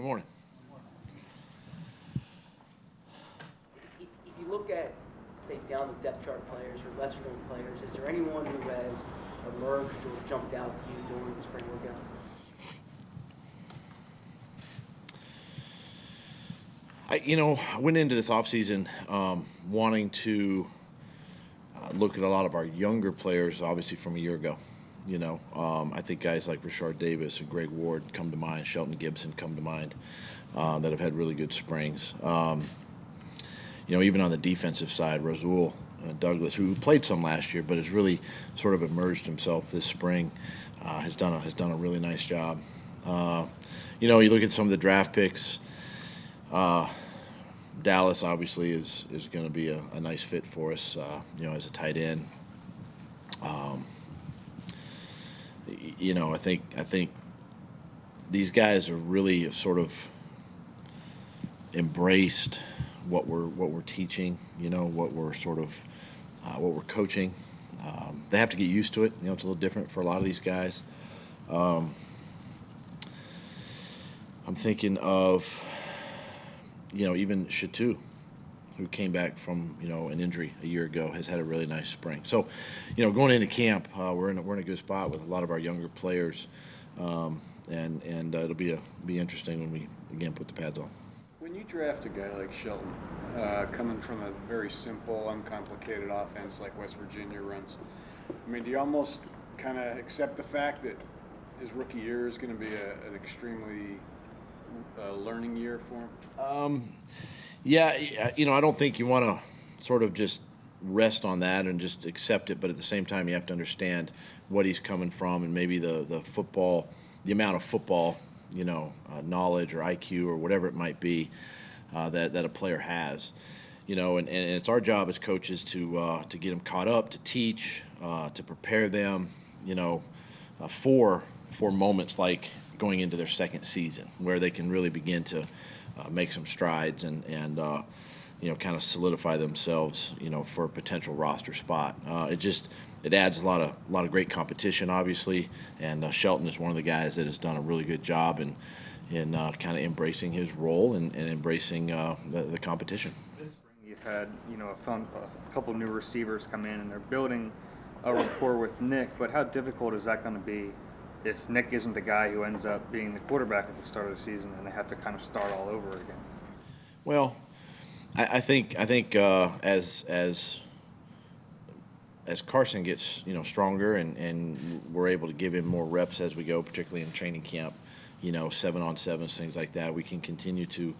Good morning. If you look at, say, down the depth chart players or lesser known players, is there anyone who has emerged or jumped out to you during the spring workouts? I went into this offseason wanting to look at a lot of our younger players, obviously from a year ago. I think guys like Rashard Davis and Greg Ward come to mind, Shelton Gibson come to mind, that have had really good springs. Even on the defensive side, Rasul Douglas, who played some last year, but has really sort of emerged himself this spring, has done a really nice job. You look at some of the draft picks. Dallas obviously is going to be a nice fit for us, as a tight end. I think these guys are really sort of embraced what we're teaching, what we're sort of what we're coaching. They have to get used to it. It's a little different for a lot of these guys. I'm thinking of even Shatu, who came back from an injury a year ago, has had a really nice spring. So, going into camp, we're in a good spot with a lot of our younger players, and it'll be interesting when we again put the pads on. When you draft a guy like Shelton, coming from a very simple, uncomplicated offense like West Virginia runs, do you almost kind of accept the fact that his rookie year is going to be an extremely learning year for him? I don't think you want to sort of just rest on that and just accept it, but at the same time you have to understand what he's coming from and maybe the amount of football, knowledge or IQ or whatever it might be that a player has. And it's our job as coaches to get them caught up, to teach, to prepare them, for moments like going into their second season, where they can really begin to make some strides and kind of solidify themselves, for a potential roster spot. It adds a lot of great competition, obviously, and Shelton is one of the guys that has done a really good job in kind of embracing his role and embracing the competition. This spring you've had a couple new receivers come in and they're building a rapport with Nick, but how difficult is that going to be if Nick isn't the guy who ends up being the quarterback at the start of the season and they have to kind of start all over again? Well, I think as Carson gets stronger and we're able to give him more reps as we go, particularly in training camp, 7-on-7s, things like that, we can continue to.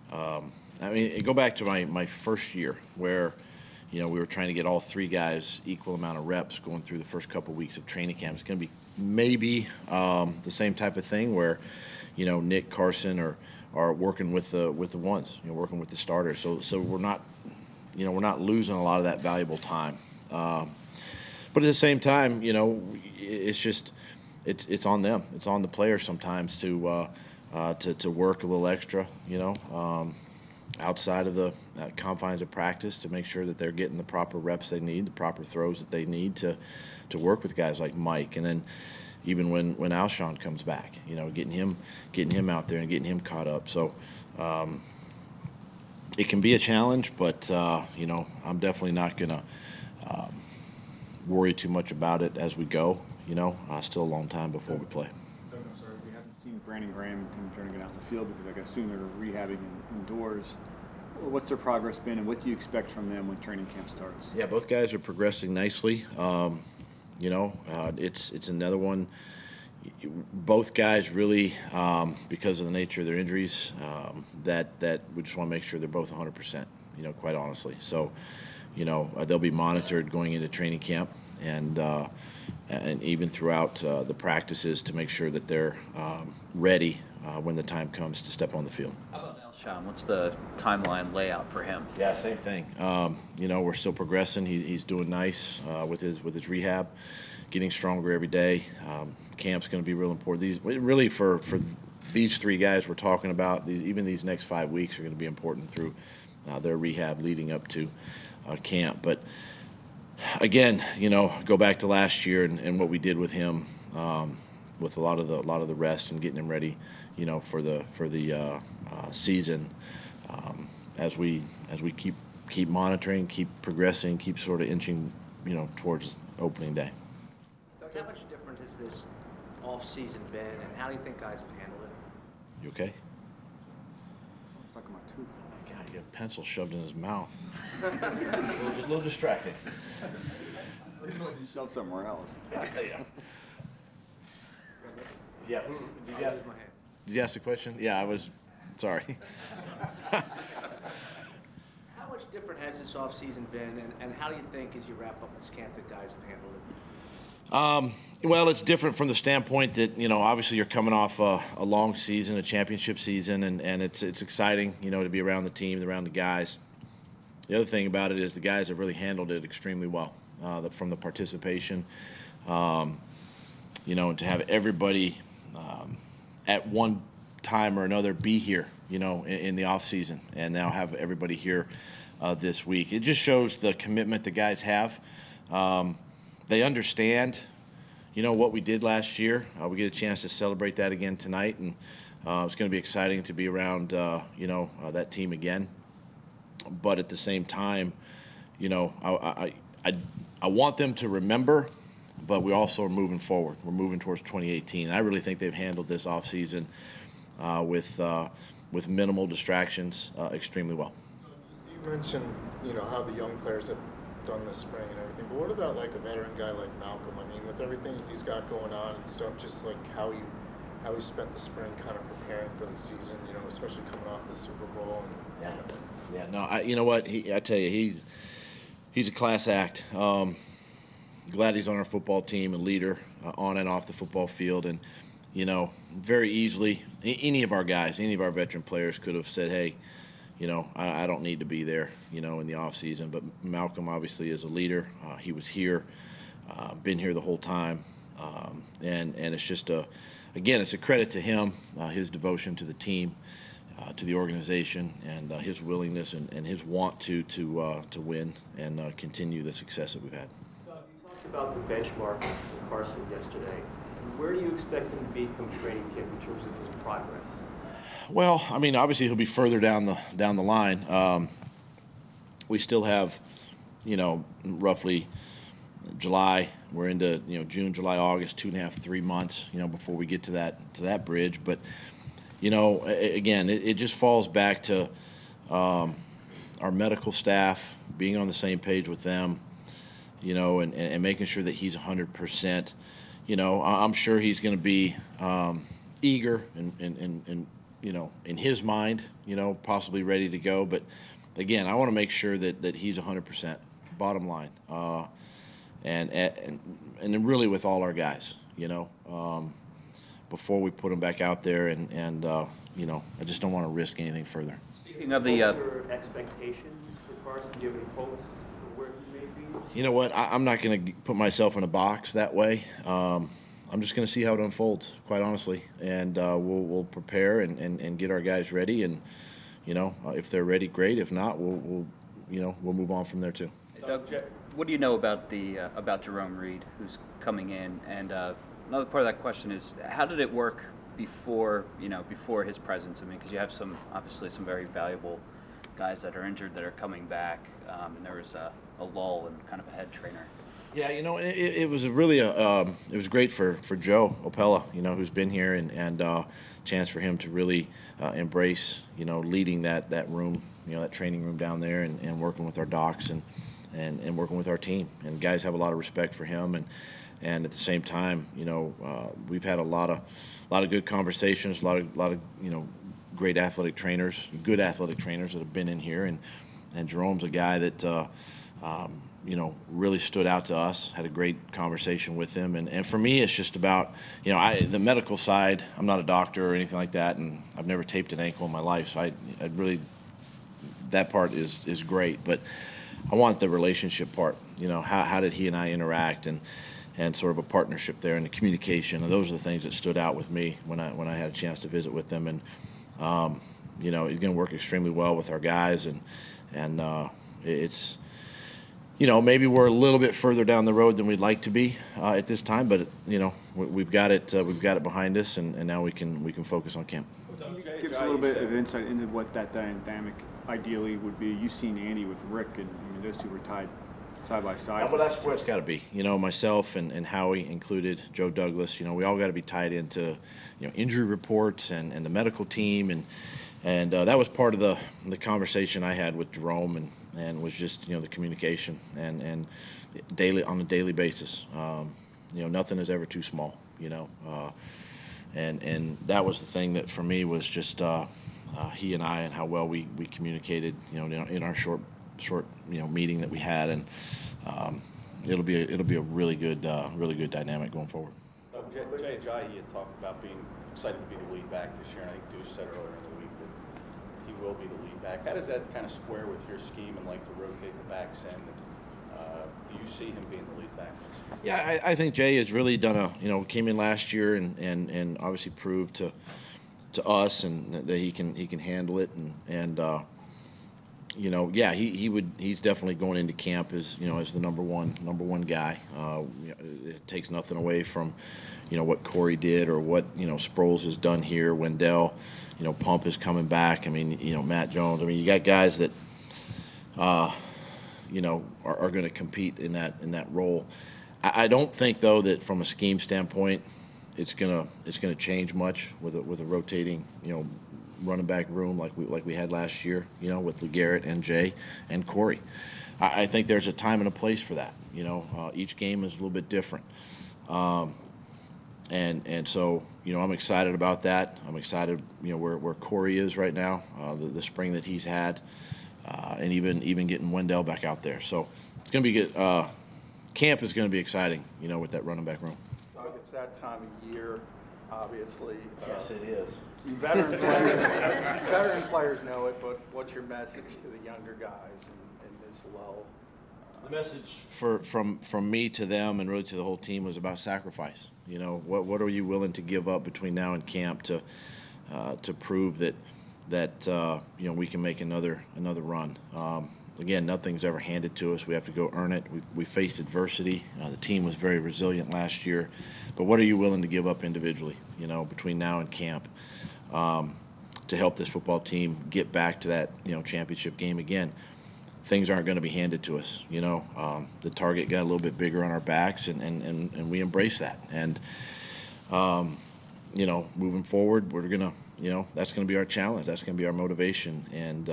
Go back to my first year where we were trying to get all three guys equal amount of reps going through the first couple of weeks of training camp. It's going to be maybe the same type of thing where Nick, Carson are working with the ones, working with the starters. So we're not losing a lot of that valuable time. But at the same time, it's on them. It's on the players sometimes to work a little extra, outside of the confines of practice, to make sure that they're getting the proper reps they need, the proper throws that they need to work with guys like Mike. And then even when Alshon comes back, getting him out there and getting him caught up. So it can be a challenge, but I'm definitely not going to worry too much about it as we go. Still a long time before we play. Doug, I'm sorry, we haven't seen Brandon Graham and Tim Jernigan out in the field because I assume they're rehabbing indoors. What's their progress been, and what do you expect from them when training camp starts? Yeah, both guys are progressing nicely. It's another one. Both guys really, because of the nature of their injuries, that we just want to make sure they're both 100%. Quite honestly. So, they'll be monitored going into training camp and even throughout the practices to make sure that they're ready when the time comes to step on the field. How about Alshon? What's the timeline layout for him? Yeah, same thing. We're still progressing. He's doing nice with his rehab, getting stronger every day. Camp's going to be real important. These really for these three guys we're talking about. Even these next 5 weeks are going to be important through their rehab leading up to camp. But again, go back to last year and what we did with him, with a lot of the rest and getting him ready, for the season, as we keep monitoring, keep progressing, keep sort of inching, towards opening day. Doug, how much different has this off-season been, and how do you think guys have handled it? You okay? Sounds like my tooth. God, you got a pencil shoved in his mouth. a little distracting. He shoved somewhere else. Yeah. Yeah. Did you ask the question? Yeah, I was. Sorry. How much different has this offseason been, and how do you think, as you wrap up this camp, that guys have handled it? Well, it's different from the standpoint that, obviously you're coming off a long season, a championship season, and it's exciting, to be around the team, around the guys. The other thing about it is the guys have really handled it extremely well, from the participation, and to have everybody at one time or another be here, in the off season, and now have everybody here this week. It just shows the commitment the guys have. They understand, what we did last year. We get a chance to celebrate that again tonight, and it's going to be exciting to be around, that team again. But at the same time, I want them to remember, but we also are moving forward. We're moving towards 2018. I really think they've handled this offseason with minimal distractions extremely well. You mentioned, how the young players have done this spring and everything, but what about like a veteran guy like Malcolm? I mean, with everything he's got going on and stuff, just like how he spent the spring kind of preparing for the season, especially coming off the Super Bowl. And, Yeah. No, you know what? I tell you, he's a class act. Glad he's on our football team, a leader on and off the football field, and very easily any of our guys, any of our veteran players could have said, hey, I don't need to be there, in the off season. But Malcolm obviously is a leader. He was here, been here the whole time, and it's just it's a credit to him, his devotion to the team, to the organization, and his willingness and his want to win and continue the success that we've had. Doug, you talked about the benchmark for Carson yesterday. Where do you expect him to be come training camp in terms of his progress? Well, I mean, obviously he'll be further down the line. We still have, roughly July. We're into June, July, August, 2.5, 3 months, before we get to that bridge. But again, it just falls back to our medical staff being on the same page with them, and making sure that he's 100%. I'm sure he's going to be eager and in his mind, possibly ready to go. But again, I want to make sure that he's 100%, bottom line, and then really with all our guys, before we put him back out there, and I just don't want to risk anything further. Speaking of the, What are your expectations for Carson? Do you have any hopes for where he may be? You know what? I'm not going to put myself in a box that way. I'm just going to see how it unfolds, quite honestly, and we'll prepare and get our guys ready, and if they're ready, great. If not, we'll move on from there too. Doug, what do you know about about Jerome Reed, who's coming in? And another part of that question is, how did it work before his presence? I mean, because you have obviously some very valuable guys that are injured that are coming back, and there was a lull and kind of a head trainer. Yeah, it was really it was great for Joe Opella, who's been here, and chance for him to really embrace, leading that room, that training room down there, and working with our docs and working with our team. And guys have a lot of respect for him, and at the same time, we've had a lot of good conversations, a lot of great good athletic trainers that have been in here, and Jerome's a guy that really stood out to us, had a great conversation with him. And for me, it's just about, the medical side. I'm not a doctor or anything like that, and I've never taped an ankle in my life. So I really, that part is great. But I want the relationship part, how did he and I interact, and sort of a partnership there, and the communication. And those are the things that stood out with me when I had a chance to visit with them. And, he's going to work extremely well with our guys. And it's, maybe we're a little bit further down the road than we'd like to be at this time, but we've got it behind us, and now we can focus on camp. Give us a little bit of insight into what that dynamic ideally would be. You've seen Andy with Rick, and those two were tied side by side. Well, that's where it's got to be. Myself and Howie included, Joe Douglas. We all got to be tied into injury reports and the medical team, and that was part of the conversation I had with Jerome, and was just the communication and on a daily basis. Nothing is ever too small. And that was the thing that for me was just he and I, and how well we communicated in our short meeting that we had, and it'll be a really good dynamic going forward. Jay Ajayi had talked about being excited to be the lead back this year, and I think Deuce said earlier in the week that he will be the lead back. How does that kind of square with your scheme and like to rotate the backs in? Do you see him being the lead back? Yeah, I think Jay has really done came in last year and obviously proved to us and that he can handle it, and he's definitely going into camp as the number one guy. It takes nothing away from what Corey did or what Sproles has done here. Wendell, Pump is coming back. I mean, Matt Jones. I mean, you got guys that are going to compete in that role. I don't think though that from a scheme standpoint, it's gonna change much with a rotating running back room like we had last year, with Garrett and Jay and Corey. I think there's a time and a place for that. Each game is a little bit different, and so I'm excited about that. I'm excited where Corey is right now, the spring that he's had, and even getting Wendell back out there. So it's gonna be good. Camp is going to be exciting, with that running back room. Doug, it's that time of year, obviously. Yes, it is. Veteran players know it, but what's your message to the younger guys in this lull? The message from me to them and really to the whole team was about sacrifice. What are you willing to give up between now and camp to prove that we can make another run. Again, nothing's ever handed to us. We have to go earn it. We faced adversity. The team was very resilient last year. But what are you willing to give up individually, between now and camp, to help this football team get back to that, championship game again? Things aren't going to be handed to us. The target got a little bit bigger on our backs, and we embrace that. And, moving forward, we're going to, that's going to be our challenge. That's going to be our motivation. And,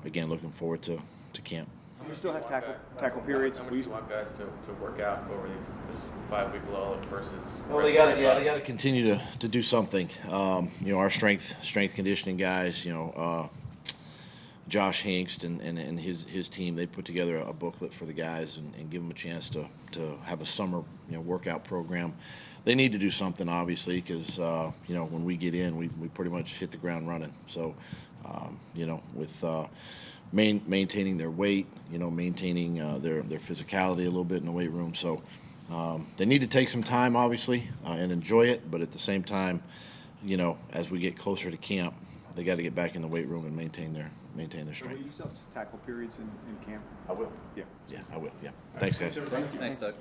again, looking forward to camp. We still have tackle periods. How much do you want guys to work out over this 5-week lull versus? Well, they got to continue to do something. Our strength conditioning guys, Josh Hinkst and his team, they put together a booklet for the guys and give them a chance to have a summer workout program. They need to do something, obviously, because when we get in, we pretty much hit the ground running. So with maintaining their weight, maintaining their physicality a little bit in the weight room. So they need to take some time, obviously, and enjoy it. But at the same time, as we get closer to camp, they got to get back in the weight room and maintain their strength. Will you still have tackle periods in camp? I will. Yeah. Yeah, I will. Yeah. Thanks, guys. Thanks, Doug.